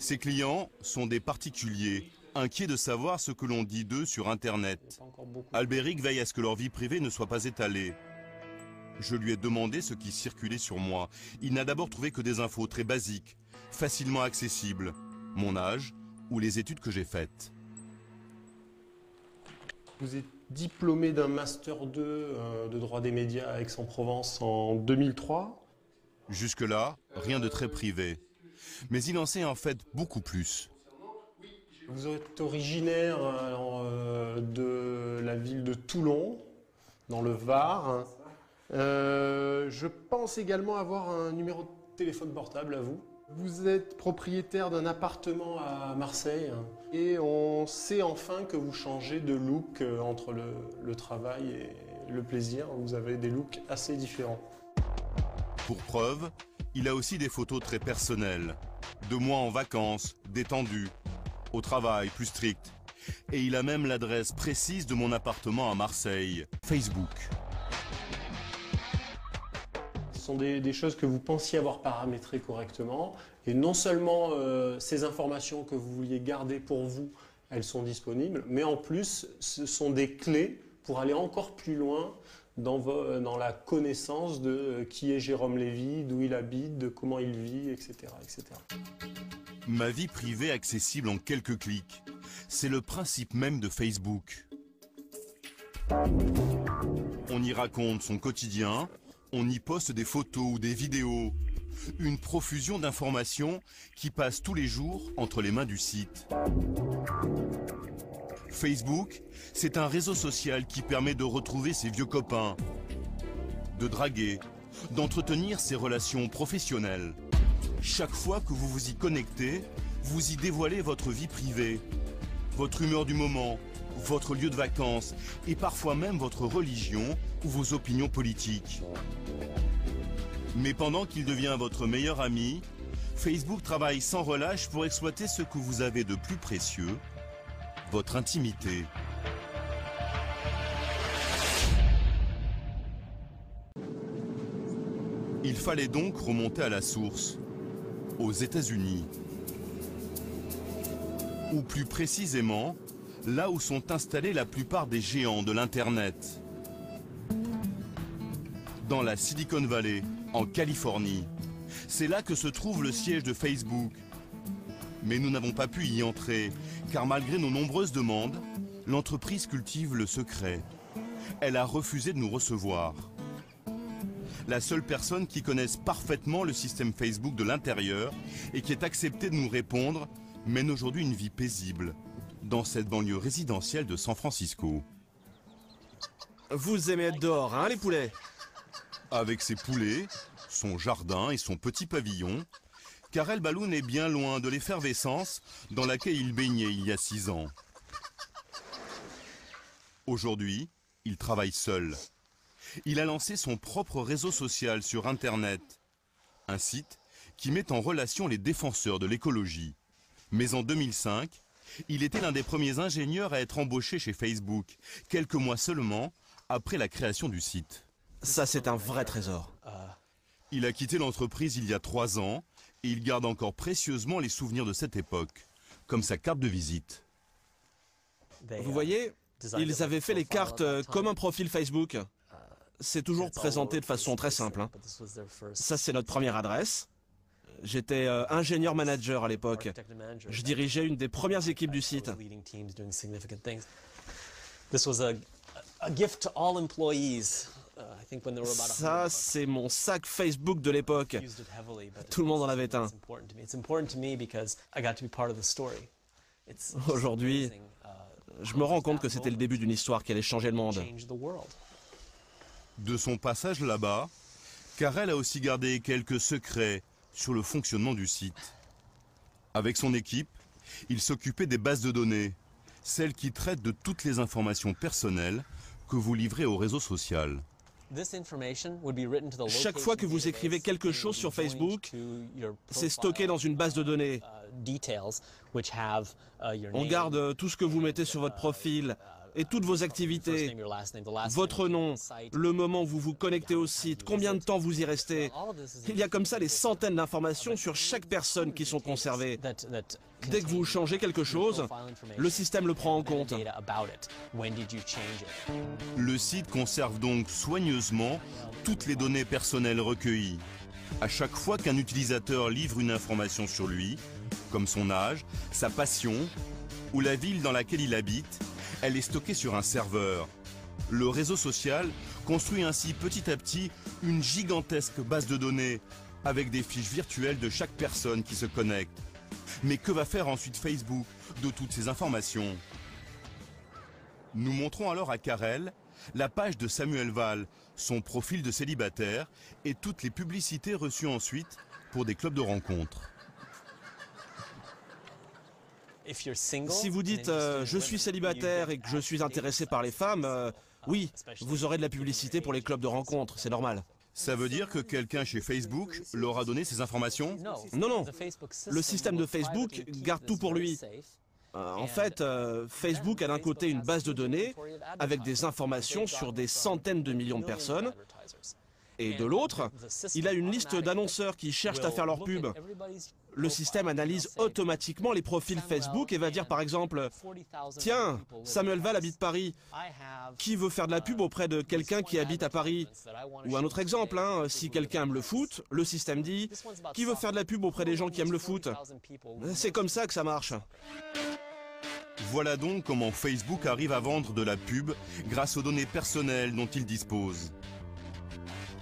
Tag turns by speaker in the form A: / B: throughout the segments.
A: Ses clients sont des particuliers, inquiets de savoir ce que l'on dit d'eux sur Internet. Albéric veille à ce que leur vie privée ne soit pas étalée. Je lui ai demandé ce qui circulait sur moi. Il n'a d'abord trouvé que des infos très basiques, facilement accessibles, mon âge ou les études que j'ai faites.
B: Vous êtes diplômé d'un Master 2 de droit des médias à Aix-en-Provence en 2003.
A: Jusque-là, rien de très privé. Mais il en sait en fait beaucoup plus.
B: Vous êtes originaire de la ville de Toulon, dans le Var. Je pense également avoir un numéro de téléphone portable à vous. Vous êtes propriétaire d'un appartement à Marseille et on sait enfin que vous changez de look entre le travail et le plaisir. Vous avez des looks assez différents.
A: Pour preuve, il a aussi des photos très personnelles. De moi en vacances, détendu, au travail, plus strict. Et il a même l'adresse précise de mon appartement à Marseille. Facebook.
B: Ce sont des choses que vous pensiez avoir paramétrées correctement. Et non seulement ces informations que vous vouliez garder pour vous, elles sont disponibles, mais en plus, ce sont des clés pour aller encore plus loin dans la connaissance de qui est Jérôme Lévy, d'où il habite, de comment il vit, etc., etc.
A: Ma vie privée accessible en quelques clics. C'est le principe même de Facebook. On y raconte son quotidien, on y poste des photos ou des vidéos. Une profusion d'informations qui passent tous les jours entre les mains du site. Facebook, c'est un réseau social qui permet de retrouver ses vieux copains, de draguer, d'entretenir ses relations professionnelles. Chaque fois que vous vous y connectez, vous y dévoilez votre vie privée, votre humeur du moment, votre lieu de vacances et parfois même votre religion ou vos opinions politiques. Mais pendant qu'il devient votre meilleur ami, Facebook travaille sans relâche pour exploiter ce que vous avez de plus précieux, votre intimité. Il fallait donc remonter à la source, aux États-Unis. Ou plus précisément, là où sont installés la plupart des géants de l'Internet. Dans la Silicon Valley, en Californie. C'est là que se trouve le siège de Facebook. Mais nous n'avons pas pu y entrer, car malgré nos nombreuses demandes, l'entreprise cultive le secret. Elle a refusé de nous recevoir. La seule personne qui connaisse parfaitement le système Facebook de l'intérieur et qui ait accepté de nous répondre mène aujourd'hui une vie paisible dans cette banlieue résidentielle de San Francisco.
C: Vous aimez être dehors, hein, les poulets?
A: Avec ses poulets, son jardin et son petit pavillon, Karel Balloun est bien loin de l'effervescence dans laquelle il baignait il y a 6 ans. Aujourd'hui, il travaille seul. Il a lancé son propre réseau social sur Internet, un site qui met en relation les défenseurs de l'écologie. Mais en 2005, il était l'un des premiers ingénieurs à être embauché chez Facebook, quelques mois seulement après la création du site.
C: Ça, c'est un vrai trésor.
A: Il a quitté l'entreprise il y a 3 ans et il garde encore précieusement les souvenirs de cette époque, comme sa carte de visite.
C: Vous voyez, ils avaient fait les cartes comme un profil Facebook. C'est toujours présenté de façon très simple, hein. Ça, c'est notre première adresse. J'étais ingénieur manager à l'époque. Je dirigeais une des premières équipes du site. Ça, c'est mon sac Facebook de l'époque. Tout le monde en avait un. Aujourd'hui, je me rends compte que c'était le début d'une histoire qui allait changer le monde.
A: De son passage là-bas, Karel a aussi gardé quelques secrets sur le fonctionnement du site. Avec son équipe, il s'occupait des bases de données, celles qui traitent de toutes les informations personnelles que vous livrez au réseau social.
C: Chaque fois que vous écrivez quelque chose sur Facebook, c'est stocké dans une base de données. On garde tout ce que vous mettez sur votre profil, et toutes vos activités, votre nom, le moment où vous vous connectez au site, combien de temps vous y restez. Il y a comme ça des centaines d'informations sur chaque personne qui sont conservées. Dès que vous changez quelque chose, le système le prend en compte.
A: Le site conserve donc soigneusement toutes les données personnelles recueillies. À chaque fois qu'un utilisateur livre une information sur lui, comme son âge, sa passion ou la ville dans laquelle il habite, elle est stockée sur un serveur. Le réseau social construit ainsi petit à petit une gigantesque base de données avec des fiches virtuelles de chaque personne qui se connecte. Mais que va faire ensuite Facebook de toutes ces informations? Nous montrons alors à Karel la page de Samuel Val, son profil de célibataire et toutes les publicités reçues ensuite pour des clubs de rencontres.
C: Si vous dites je suis célibataire et que je suis intéressé par les femmes, oui, vous aurez de la publicité pour les clubs de rencontres, c'est normal.
A: Ça veut dire que quelqu'un chez Facebook leur a donné ces informations?
C: Non, non. Le système de Facebook garde tout pour lui. En fait, Facebook a d'un côté une base de données avec des informations sur des centaines de millions de personnes. Et de l'autre, il a une liste d'annonceurs qui cherchent à faire leur pub. Le système analyse automatiquement les profils Facebook et va dire par exemple « Tiens, Samuel Val habite Paris. Qui veut faire de la pub auprès de quelqu'un qui habite à Paris ?» Ou un autre exemple, si quelqu'un aime le foot, le système dit « Qui veut faire de la pub auprès des gens qui aiment le foot ?» C'est comme ça que ça marche.
A: Voilà donc comment Facebook arrive à vendre de la pub grâce aux données personnelles dont il dispose.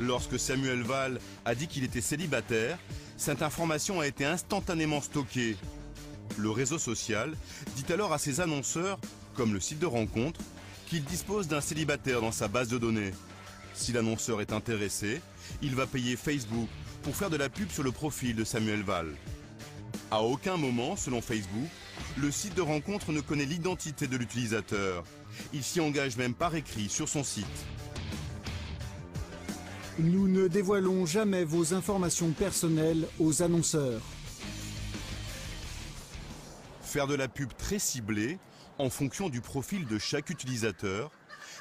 A: Lorsque Samuel Val a dit qu'il était célibataire, cette information a été instantanément stockée. Le réseau social dit alors à ses annonceurs, comme le site de rencontre, qu'il dispose d'un célibataire dans sa base de données. Si l'annonceur est intéressé, il va payer Facebook pour faire de la pub sur le profil de Samuel Val. À aucun moment, selon Facebook, le site de rencontre ne connaît l'identité de l'utilisateur. Il s'y engage même par écrit sur son site.
D: Nous ne dévoilons jamais vos informations personnelles aux annonceurs.
A: Faire de la pub très ciblée, en fonction du profil de chaque utilisateur,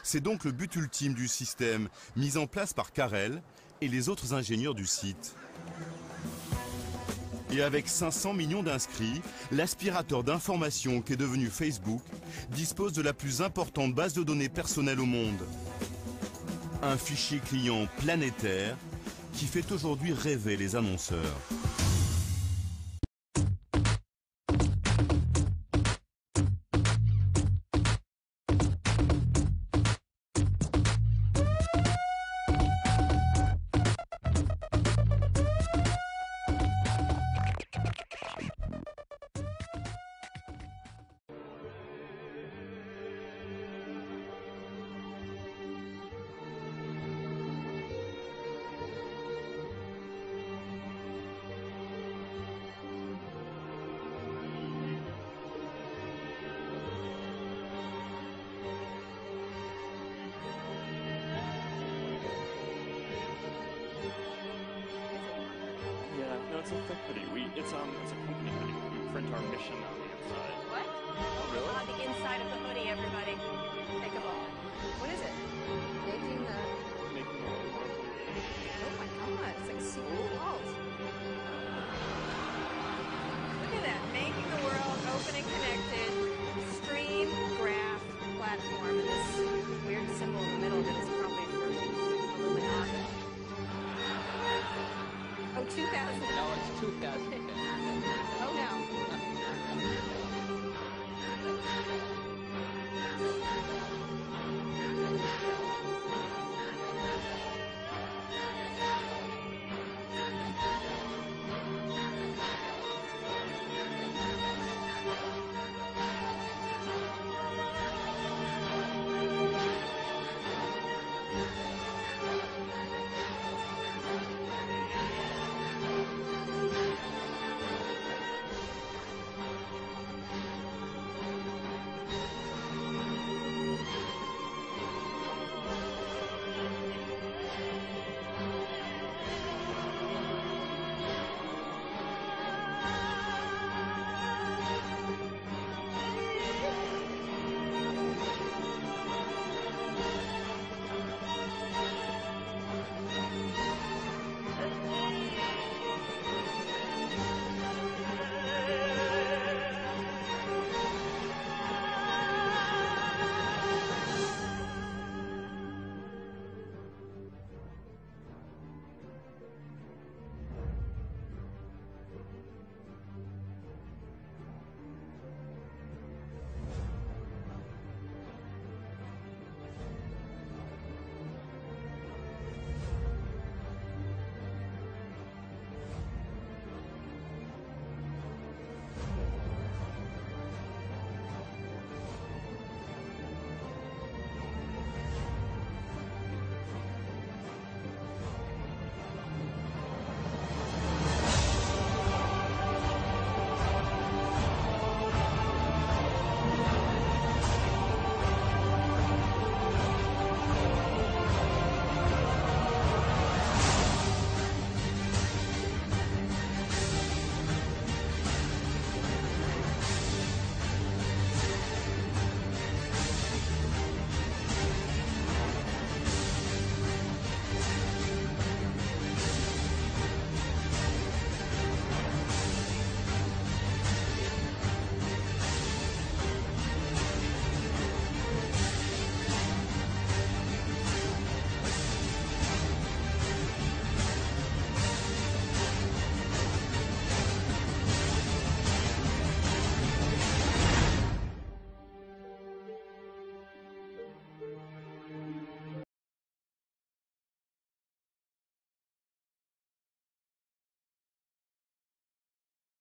A: c'est donc le but ultime du système mis en place par Karel et les autres ingénieurs du site. Et avec 500 millions d'inscrits, l'aspirateur d'informations qu'est devenu Facebook dispose de la plus importante base de données personnelles au monde. Un fichier client planétaire qui fait aujourd'hui rêver les annonceurs.
E: No, it's a hoodie. It's a company hoodie. We print our mission on the inside.
F: What?
E: Oh, really?
F: On the inside of the hoodie, everybody. Take a look. What is it? Making the...
E: Making the world.
F: Oh my god, it's like super.